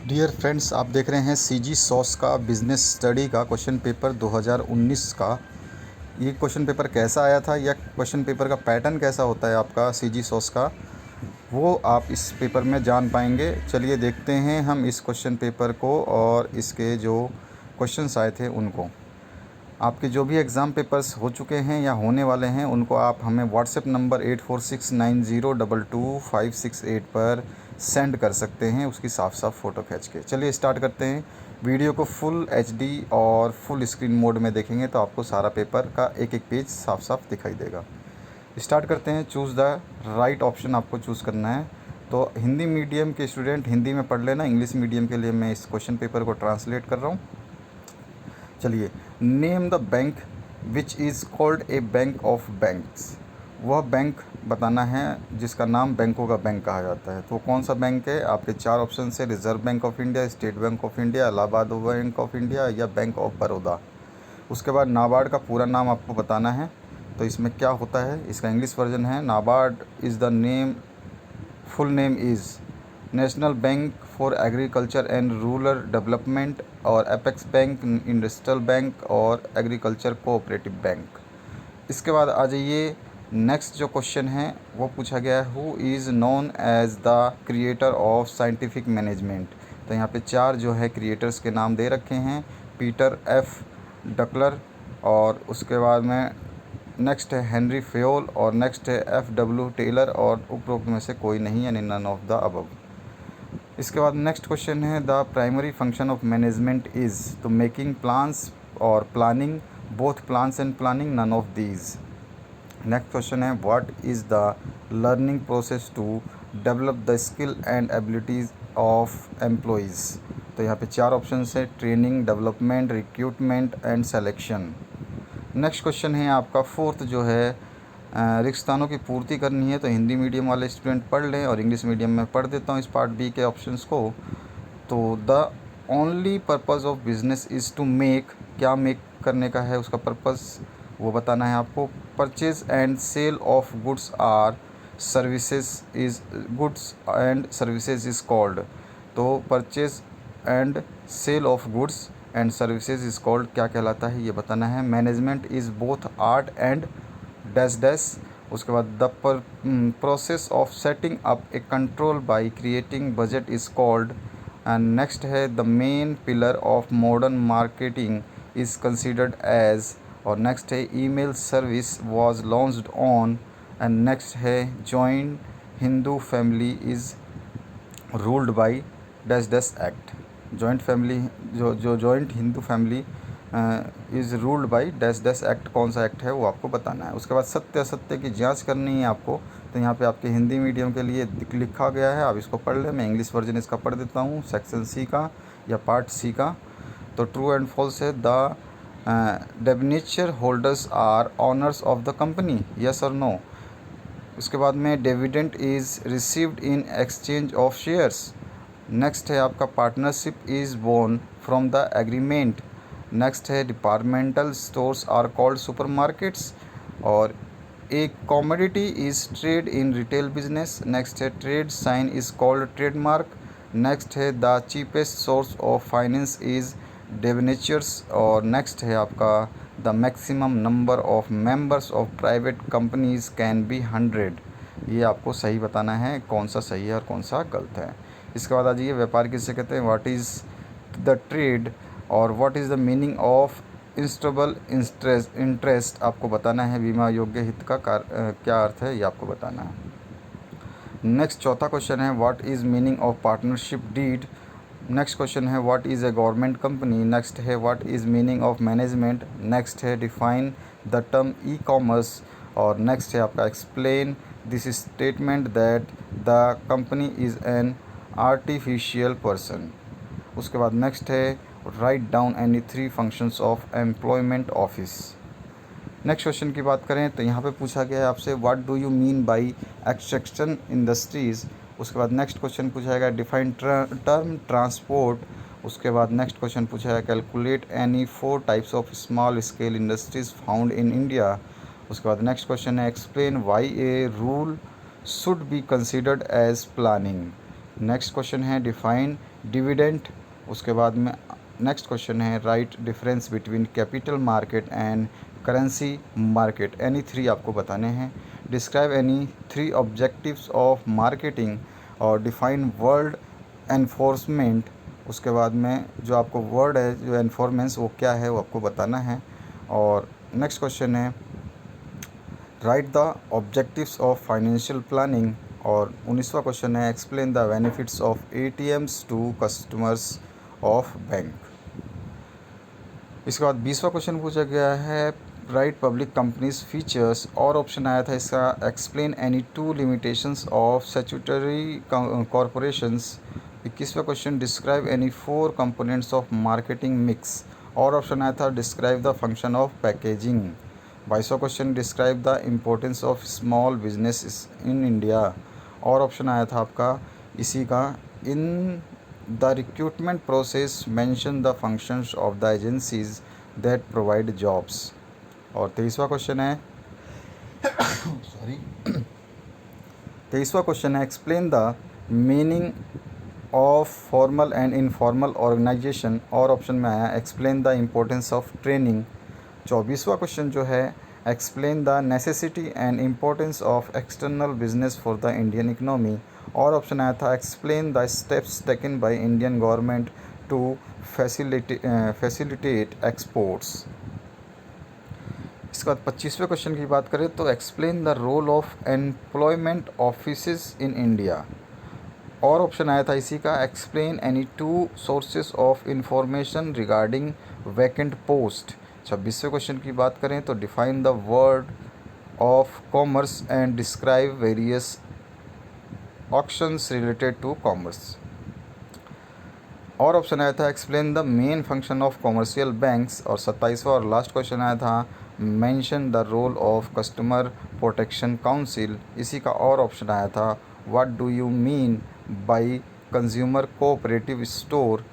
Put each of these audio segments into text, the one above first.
Dear friends, आप देख रहे हैं सीजी सॉस का बिज़नेस स्टडी का क्वेश्चन पेपर 2019 का। ये क्वेश्चन पेपर कैसा आया था या क्वेश्चन पेपर का पैटर्न कैसा होता है आपका सीजी सॉस का, वो आप इस पेपर में जान पाएंगे। चलिए देखते हैं हम इस क्वेश्चन पेपर को और इसके जो क्वेश्चंस आए थे उनको। आपके जो भी एग्ज़ाम पेपर्स हो चुके हैं या होने वाले हैं उनको आप हमें व्हाट्सएप नंबर 8469022568 पर सेंड कर सकते हैं, उसकी साफ साफ फ़ोटो खींच के। चलिए स्टार्ट करते हैं। वीडियो को फुल एचडी और फुल स्क्रीन मोड में देखेंगे तो आपको सारा पेपर का एक एक पेज साफ साफ दिखाई देगा। स्टार्ट करते हैं। चूज़ द राइट ऑप्शन आपको चूज़ करना है। तो हिंदी मीडियम के स्टूडेंट हिंदी में पढ़ लेना, इंग्लिश मीडियम के लिए मैं इस क्वेश्चन पेपर को ट्रांसलेट कर रहा हूँ। चलिए, name the bank which is called a bank of banks. वह बैंक बताना है जिसका नाम बैंकों का बैंक कहा जाता है। तो कौन सा बैंक है? आपके चार ऑप्शन से reserve bank of India, state bank of India, Allahabad bank of India या बैंक ऑफ बड़ौदा। उसके बाद नाबार्ड का पूरा नाम आपको बताना है। तो इसमें क्या होता है, इसका इंग्लिश वर्जन है NABARD is the name, full name is national bank for agriculture and rural development और एपेक्स बैंक, इंडस्ट्रियल बैंक और एग्रीकल्चर कोऑपरेटिव बैंक। इसके बाद आ जाइए, नेक्स्ट जो क्वेश्चन है वो पूछा गया है who is known as the creator of scientific management. तो यहाँ पे चार जो है क्रिएटर्स के नाम दे रखे हैं, पीटर एफ डकलर, और उसके बाद में नेक्स्ट है हेनरी फेयोल, और नेक्स्ट है एफ.डब्ल्यू. टेलर, और उपरोक्त में से कोई नहीं, यानी नन ऑफ द अबव। इसके बाद नेक्स्ट क्वेश्चन है the primary function of management is, तो मेकिंग प्लान्स और planning, both plans and planning, none of these. Next question है what is the learning process to develop the skill and abilities of employees. तो यहाँ पे चार option है, training, development, recruitment and selection. Next question है आपका fourth जो है रिक्तानों की पूर्ति करनी है। तो हिंदी मीडियम वाले स्टूडेंट पढ़ लें और इंग्लिश मीडियम में पढ़ देता हूँ इस पार्ट बी के ऑप्शंस को। तो the only purpose of business is to make, क्या मेक करने का है उसका पर्पज़ वो बताना है आपको। Purchase and sale of goods or services is, goods and services is called. तो purchase and sale of goods and services is called क्या कहलाता है ये बताना है। Management is both art and dash dash. उसके बाद the process of setting up a control by creating budget is called. And next है the main pillar of modern marketing is considered as, और नेक्स्ट है email service was launched on. And next है joint Hindu family is ruled by dash dash act. Joint family जो joint Hindu family is ruled by dash dash act, कौन सा act है वो आपको बताना है। उसके बाद सत्य असत्य की जांच करनी है आपको। तो यहाँ पे आपके हिंदी मीडियम के लिए लिखा गया है, आप इसको पढ़ लें। मैं इंग्लिश वर्जन इसका पढ़ देता हूँ, सेक्शन सी का या पार्ट सी का। तो ट्रू एंड फॉल्स है the debenture holders are owners of the company, yes और नो। उसके बाद में dividend is received in exchange of shares. Next है आपका partnership is born from the agreement. Next है departmental stores are called supermarkets. और एक commodity is trade in retail business. Next है trade sign is called trademark. Next है the cheapest source of finance is debentures. और next है आपका the maximum number of members of private companies can be 100। ये आपको सही बताना है कौन सा सही है और कौन सा गलत है। इसके बाद आ जाइए, व्यापार किसे कहते हैं, व्हाट इज़ द ट्रेड, और what is the meaning of instable interest आपको बताना है। बीमा योग्य हित का क्या अर्थ है ये आपको बताना है। नेक्स्ट चौथा क्वेश्चन है what is meaning of partnership deed. Next question है what is a government company. Next है what is meaning of management. Next है define the term e commerce. और नेक्स्ट है आपका explain this statement that the company is an artificial person. उसके बाद next है write down any 3 functions of employment office. Next question की बात करें तो यहाँ पे पूछा गया है आपसे what do you mean bye extraction industries. उसके बाद नेक्स्ट क्वेश्चन पूछा जाएगा डिफाइन टर्म ट्रांसपोर्ट। उसके बाद नेक्स्ट क्वेश्चन पूछा जाएगा calculate any 4 types of small scale industries found in India. उसके बाद नेक्स्ट क्वेश्चन है explain why a rule should be considered as planning. Next question है डिफाइन डिविडेंड। उसके बाद में नेक्स्ट क्वेश्चन है write difference between capital market and currency market. Any 3 आपको बताने हैं। Describe any 3 objectives of marketing और डिफाइन वर्ड एनफोर्समेंट। उसके बाद में जो आपको वर्ड है जो एनफोर्समेंट वो क्या है वो आपको बताना है। और नेक्स्ट क्वेश्चन है write the objectives of financial planning. और 19वां क्वेश्चन है explain the benefits of ATMs to customers of bank. इसके बाद 20वां क्वेश्चन पूछा गया है राइट पब्लिक कंपनीज फीचर्स। और ऑप्शन आया था इसका explain any 2 limitations of statutory corporations. 21वां question describe any 4 components of marketing mix. और ऑप्शन आया था describe the function of packaging. 22वां question describe the importance of small business in India. और ऑप्शन आया था आपका इसी का in the recruitment process mention the functions of the agencies that provide jobs. और 23वां क्वेश्चन है सॉरी 23वां क्वेश्चन है explain the meaning of formal and informal organisation. और ऑप्शन में आया explain the importance of training. 24वां क्वेश्चन जो है explain the necessity and importance of external business for the Indian economy. और ऑप्शन आया था explain the steps taken by Indian government to facilitate exports. इसके बाद 25वें क्वेश्चन की बात करें तो explain the role of employment offices in India. और ऑप्शन आया था इसी का explain any 2 sources of information regarding vacant post. 26वें क्वेश्चन की बात करें तो define the word of commerce and describe various auctions related to commerce. और ऑप्शन आया था explain the main function of commercial banks. और 27वां और लास्ट क्वेश्चन आया था mention the role of customer protection council. इसी का और ऑप्शन आया था what do you mean by consumer cooperative store.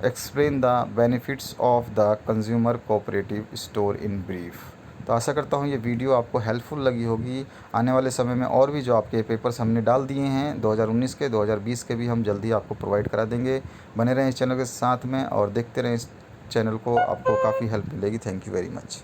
Explain the benefits of the consumer cooperative store in brief. तो आशा करता हूँ ये वीडियो आपको हेल्पफुल लगी होगी। आने वाले समय में और भी जो आपके पेपर्स हमने डाल दिए हैं 2019 के 2020 के भी हम जल्दी आपको प्रोवाइड करा देंगे। बने रहें इस चैनल के साथ में और देखते रहें इस चैनल को, आपको काफ़ी हेल्प मिलेगी। Thank you very much.